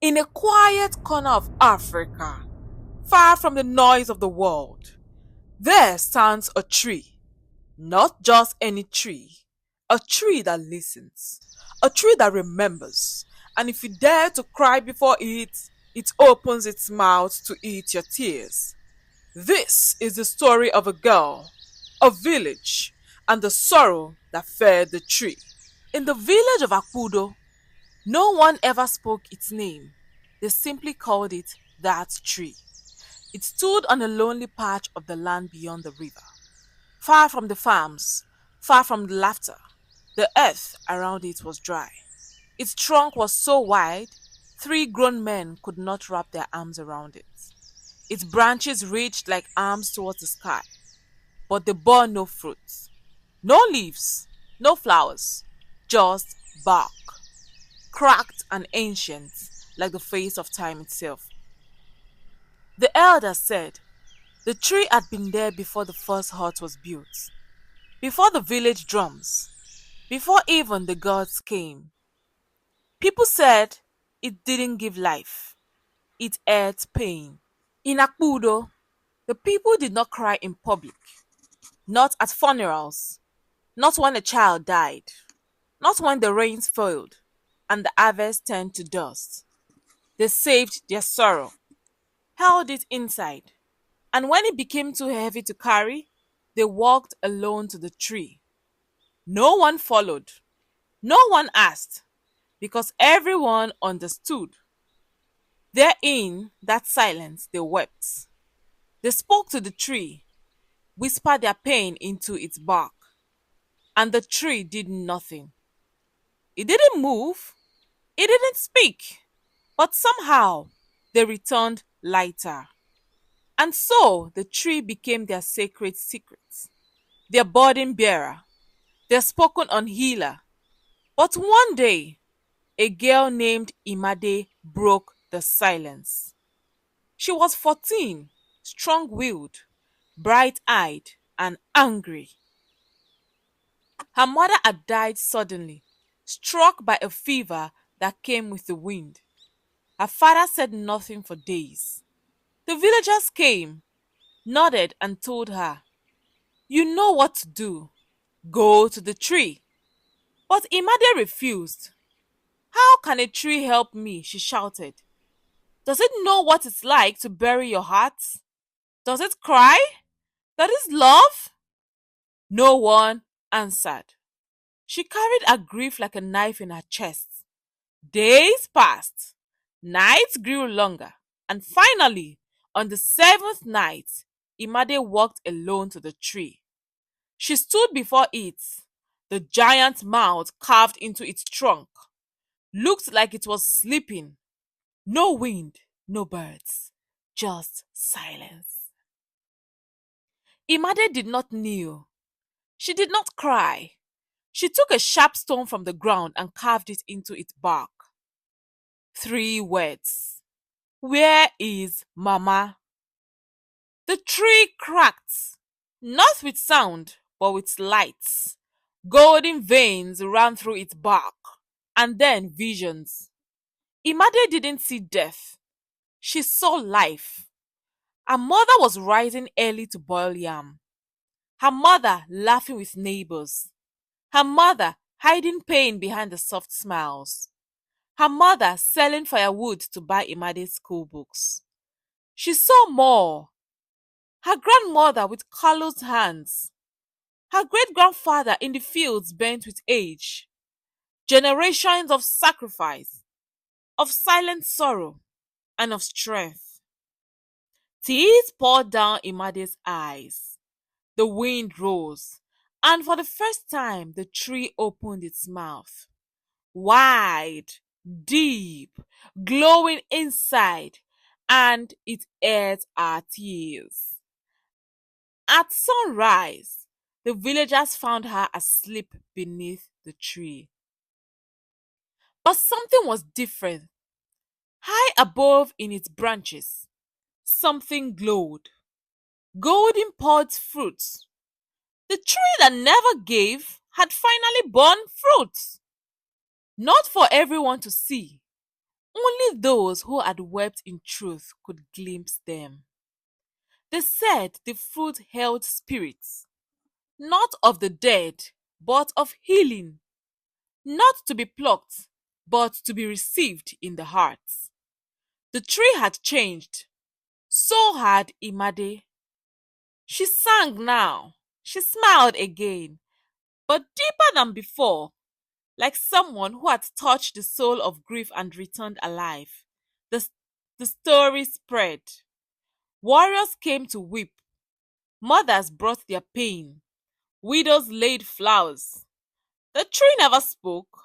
In a quiet corner of Africa, far from the noise of the world, there stands a tree. Not just any tree, a tree that listens, a tree that remembers. And if you dare to cry before it opens its mouth to eat your tears. This is the story of a girl, a village, and the sorrow that fed the tree. In the village of Akudo, no one ever spoke its name. They simply called it that tree. It stood on a lonely patch of the land beyond the river, far from the farms, far from the laughter. The earth around it was dry. Its trunk was so wide, three grown men could not wrap their arms around it. Its branches reached like arms towards the sky, but they bore no fruits, no leaves, no flowers, just bark, cracked and ancient like the face of time itself. The elders said the tree had been there before the first hut was built, before the village drums, before even the gods came. People said it didn't give life, it ate pain. In Akbudo, the people did not cry in public, not at funerals, not when a child died, not when the rains failed and the harvest turned to dust. They saved their sorrow, held it inside, and when it became too heavy to carry, they walked alone to the tree. No one followed, no one asked, because everyone understood. There in that silence they wept. They spoke to the tree, whispered their pain into its bark, and the tree did nothing. It didn't move, it didn't speak, but somehow they returned lighter. And so the tree became their sacred secret, their burden bearer, their spoken on healer. But one day, a girl named Imade broke the silence. She was 14, strong willed, bright eyed, and angry. Her mother had died suddenly, struck by a fever that came with the wind. Her father said nothing for days. The villagers came, nodded, and told her, "You know what to do. Go to the tree." But Imade refused. "How can a tree help me?" she shouted. "Does it know what it's like to bury your heart? Does it cry? Does it love?" No one answered. She carried her grief like a knife in her chest. Days passed, nights grew longer, and finally, on the seventh night, Imade walked alone to the tree. She stood before it, the giant mouth carved into its trunk, looked like it was sleeping. No wind, no birds, just silence. Imade did not kneel. She did not cry. She took a sharp stone from the ground and carved it into its bark. Three words. "Where is Mama?" The tree cracked, not with sound, but with lights. Golden veins ran through its bark, and then visions. Imade didn't see death. She saw life. Her mother was rising early to boil yam. Her mother laughing with neighbors. Her mother hiding pain behind the soft smiles. Her mother selling firewood to buy Imade's school books. She saw more. Her grandmother with calloused hands. Her great grandfather in the fields bent with age. Generations of sacrifice, of silent sorrow, and of strength. Tears poured down Imade's eyes. The wind rose, and for the first time the tree opened its mouth. Wide, deep, glowing inside, and it ate our tears. At sunrise, the villagers found her asleep beneath the tree. But something was different. High above in its branches, something glowed. Golden pods fruits. The tree that never gave had finally borne fruits. Not for everyone to see, Only those who had wept in truth could glimpse them. They said the fruit held spirits, not of the dead, but of healing, not to be plucked, but to be received in the heart. The tree had changed, so had Imade. She sang now, she smiled again, but deeper than before, like someone who had touched the soul of grief and returned alive. The, the story spread. Warriors came to weep, mothers brought their pain, widows laid flowers. The tree never spoke,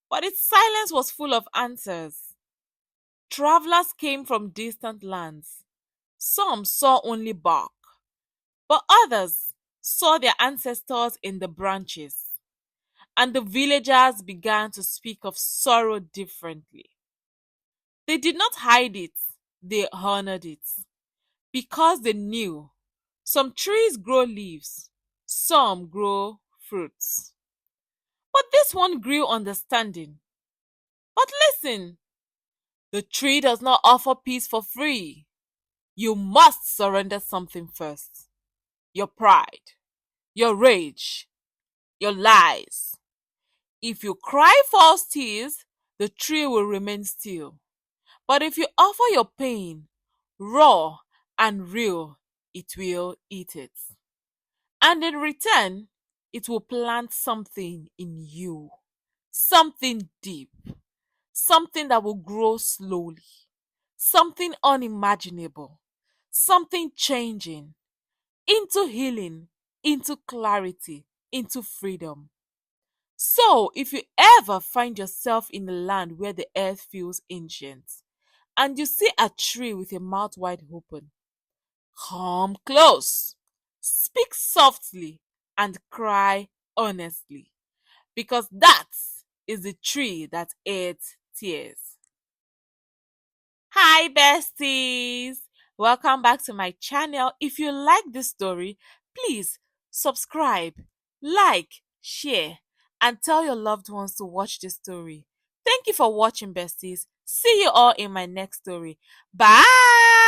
but its silence was full of answers. Travelers came from distant lands. Some saw only bark, but others saw their ancestors in the branches. And the villagers began to speak of sorrow differently. They did not hide it, they honored it, because they knew some trees grow leaves, some grow fruits. But this one grew understanding. But listen, the tree does not offer peace for free. You must surrender something first: your pride, your rage, your lies. If you cry false tears, the tree will remain still. But if you offer your pain, raw and real, it will eat it. And in return, it will plant something in you. Something deep. Something that will grow slowly. Something unimaginable. Something changing into healing, into clarity, into freedom. So, if you ever find yourself in a land where the earth feels ancient, and you see a tree with your mouth wide open, come close, speak softly, and cry honestly, because that is the tree that ate tears. Hi, besties! Welcome back to my channel. If you like this story, please subscribe, like, share, and tell your loved ones to watch this story. Thank you for watching, besties. See you all in my next story. Bye!